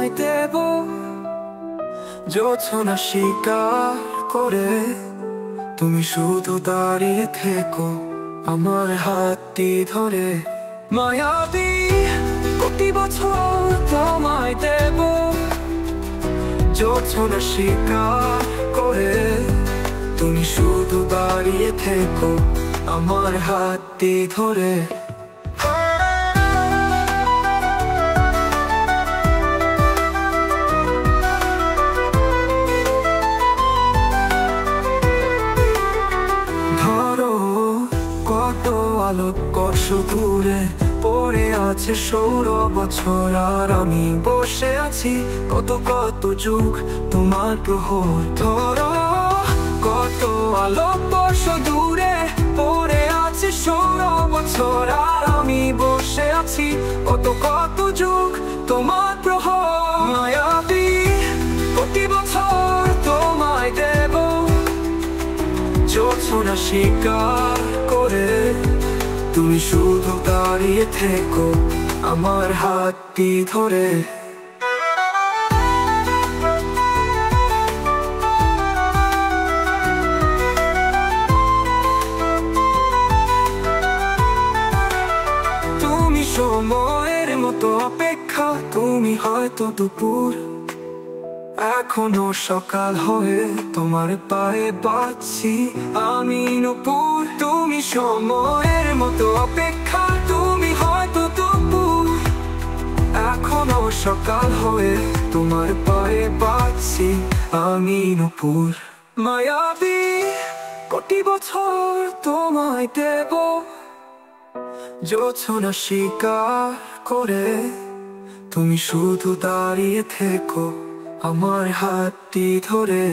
তোমায় দেব জোছনা শিকার করে। তুমি শুধু দাঁড়িয়ে থেকো আমার হাতটি ধরে। মায়াবী প্রতি বছর তোমায় দেব জোছনা শিকার করে। তুমি শুধু দাঁড়িয়ে থেকো আমার হাতটি ধরে। কত আলোকবর্ষ দূরে পড়ে আছে 16 বছর, আর আমি বসে আছি কত কত যুগ তোমার প্রহর। ধরো কত আলোকবর্ষ দূরে পড়ে আছে 16 বছর, আর আমি বসে আছি কত কত যুগ তোমার প্রহর। মায়াবী প্রতি বছর তোমায় দেব জোছনা শিকার করে। তুমি শুধু দাঁড়িয়ে থেকো আমার হাতটি ধরে। তুমি সময়ের মতো অপেক্ষা, তুমি হয়তো দুপুর, এখনো সকাল হয়ে তোমার পায়ে বাজছি আমি নূপুর। তুমি সময়ের মতো অপেক্ষা, তুমি হয়তো দুপুর, এখনো সকাল হয়ে তোমার পায়ে বাজছি আমি নূপুর। মায়াবী কোটি বছর তোমায় দেব জোছনা শিকার করে। তুমি শুধু দাঁড়িয়ে থেকো আমার হাতটি ধরে।